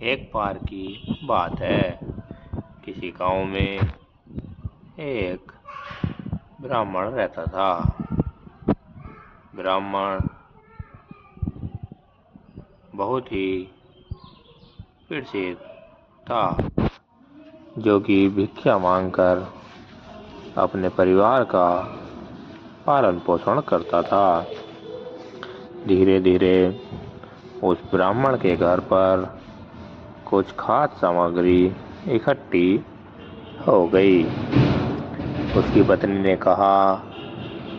ایک بار کی بات ہے، کسی گاؤں میں ایک براہمن رہتا تھا۔ براہمن بہت ہی پرسکھ تھا، جو کہ بھکشا مانگ کر اپنے پریوار کا پالن پوشن کرتا تھا۔ دھیرے دھیرے اس براہمن کے گھر پر کچھ کھاد سامگری اکٹھی ہو گئی۔ اس کی پتنی نے کہا،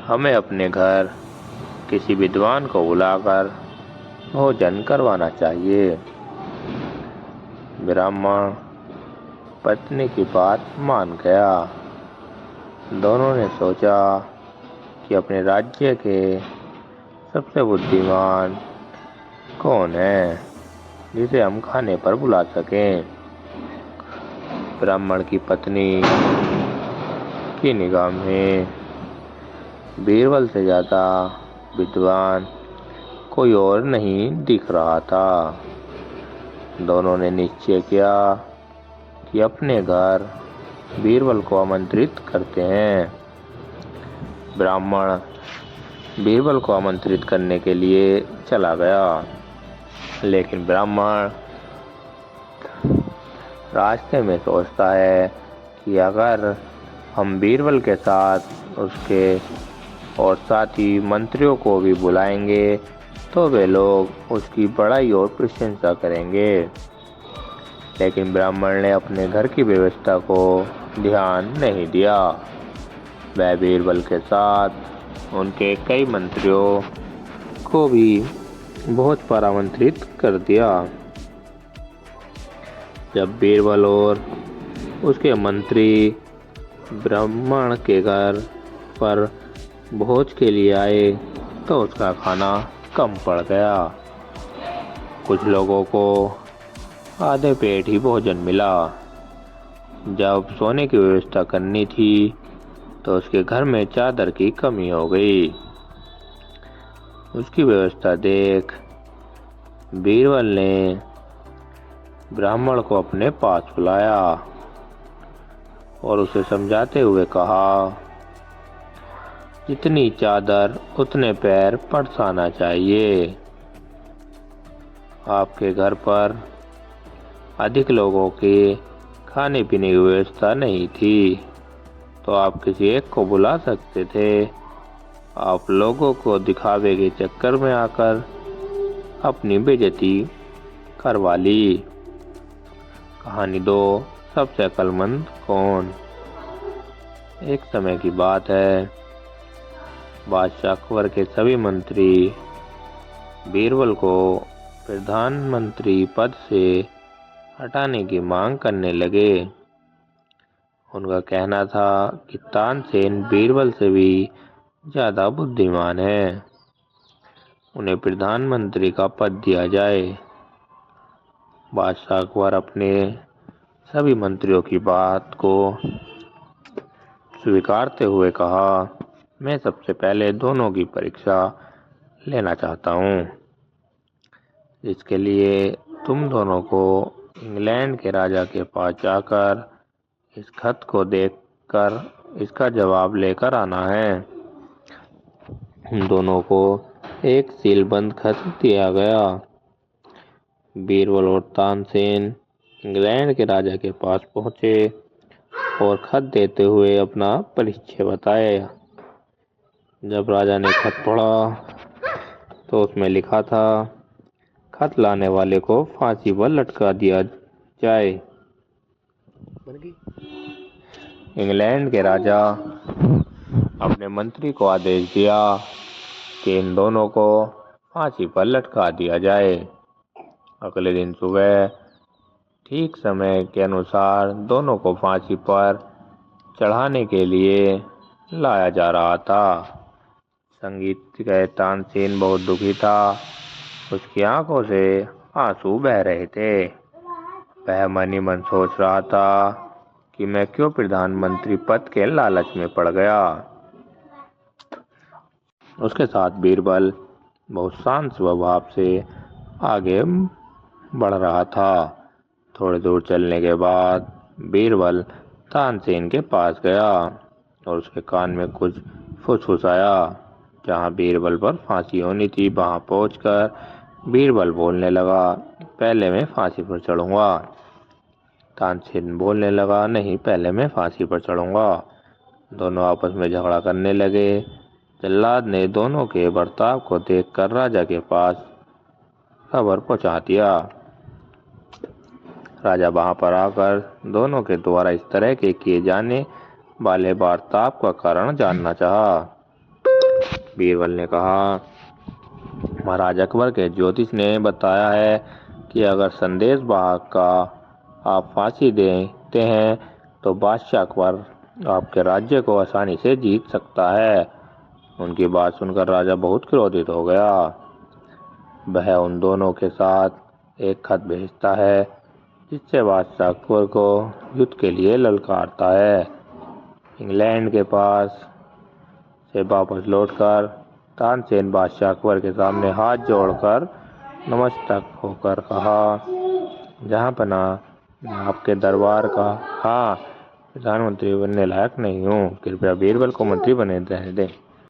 ہمیں اپنے گھر کسی ودوان کو بلا کر بھوجن کروانا چاہیے۔ براہمن پتنی کی بات مان گیا۔ دونوں نے سوچا کہ اپنے راجیہ کے سب سے بدھیمان کون ہے جسے ہم کھانے پر بلا سکیں۔ براہمن کی پتنی کی نگاہ میں بیربل سے زیادہ بدھوان کوئی اور نہیں دکھ رہا تھا۔ دونوں نے نشچے کیا کہ اپنے گھر بیربل کو آمنترت کرتے ہیں۔ براہمن بیربل کو آمنترت کرنے کے لیے چلا گیا، لیکن براہمن راستے میں سوچتا ہے کہ اگر ہم بیربل کے ساتھ اس کے اور ساتھی منتریوں کو بھی بلائیں گے تو وہ لوگ اس کی بڑائی اور پرشنسا کریں گے۔ لیکن براہمن نے اپنے گھر کی ویوستھا کو دھیان نہیں دیا۔ وہ بیربل کے ساتھ ان کے کئی منتریوں کو بھی بھوج پر آمنترت کر دیا۔ جب بیربل اور اس کے منتری براہمن کے گھر پر بھوج کے لیے آئے تو اس کا کھانا کم پڑ گیا۔ کچھ لوگوں کو آدھے پیٹ ہی بھوجن ملا۔ جب سونے کی ویوستھا کرنی تھی تو اس کے گھر میں چادر کی کمی ہو گئی۔ اس کی ویوستھا دیکھ بیربل نے براہمن کو اپنے پاس بلایا اور اسے سمجھاتے ہوئے کہا، جتنی چادر اتنے پیر پرسانا چاہیے۔ آپ کے گھر پر ادھک لوگوں کے کھانے پینے کی ویوستھا نہیں تھی تو آپ کسی ایک کو بلا سکتے تھے۔ آپ لوگوں کو دکھاوے کے چکر میں آ کر اپنی بے عزتی کروا لی۔ کہانی 2، سب سے عقل مند کون؟ ایک سمے کی بات ہے، بادشاہ اکبر کے سبھی منتری بیربل کو پردھان منتری پد سے ہٹانے کی مانگ کرنے لگے۔ ان کا کہنا تھا کہ تان سین بیربل سے بھی زیادہ بدھیمان ہے، انہیں پردھان منتری کا پد دیا جائے۔ بادشاہ اکبر اپنے سبھی منتریوں کی بات کو سویکارتے ہوئے کہا، میں سب سے پہلے دونوں کی پریکشا لینا چاہتا ہوں، جس کے لیے تم دونوں کو انگلینڈ کے راجا کے پاس جا کر اس خط کو دیکھ کر اس کا جواب لے کر آنا ہے۔ دونوں کو ایک سیل بند خط دیا گیا۔ بیربل اور تان سین انگلینڈ کے راجا کے پاس پہنچے اور خط دیتے ہوئے اپنا پریچے بتایا۔ جب راجا نے خط پڑھا تو اس میں لکھا تھا، خط لانے والے کو پھانسی پر لٹکا دیا جائے۔ انگلینڈ کے راجا اپنے منتری کو آدیش دیا کہ ان دونوں کو پھانسی پر لٹکا دیا جائے۔ اگلے دن صبح ٹھیک سمے کے انوسار دونوں کو پھانسی پر چڑھانے کے لیے لایا جا رہا تھا۔ سنگیت کا تان سین بہت دکھی تھا، اس کی آنکھوں سے آنسو بہہ رہے تھے۔ وہ من ہی من سوچ رہا تھا کہ میں کیوں پردھان منتری پد کے لالچ میں پڑ گیا۔ اس کے ساتھ بیربل بہت شانت سوبھاو سے آگے بڑھ رہا تھا۔ تھوڑی دور چلنے کے بعد بیربل تانسین کے پاس گیا اور اس کے کان میں کچھ پھسپھسایا۔ جہاں بیربل پر پھانسی ہونی تھی وہاں پہنچ کر بیربل بولنے لگا، پہلے میں پھانسی پر چڑھوں گا۔ تانسین بولنے لگا، نہیں، پہلے میں پھانسی پر چڑھوں گا۔ دونوں آپس میں جھگڑا کرنے لگے۔ جلاد نے دونوں کے برتاؤ کو دیکھ کر راجا کے پاس خبر پہنچا دیا۔ راجا وہاں پر آ کر دونوں کے دوارا اس طرح کے کیے جانے والے برتاؤ کا کارن جاننا چاہا۔ بیربل نے کہا، مہاراج اکبر کے جوتش نے بتایا ہے کہ اگر سندیش واہک کا آپ پھانسی دیتے ہیں تو بادشاہ اکبر آپ کے راجیہ کو آسانی سے جیت سکتا ہے۔ ان کی بات سن کر راجا بہت کرودھت ہو گیا۔ وہ ان دونوں کے ساتھ ایک خط بھیجتا ہے جس سے بادشاہ اکبر کو یدھ کے لیے للکارتا ہے۔ انگلینڈ کے پاس سے واپس لوٹ کر تانسین بادشاہ اکبر کے سامنے ہاتھ جوڑ کر نمستک ہو کر کہا، جہاں پناہ میں آپ کے دربار کا پردھان منتری بننے لائق نہیں ہوں، کرپیا بیربل کو منتری بننے دیں۔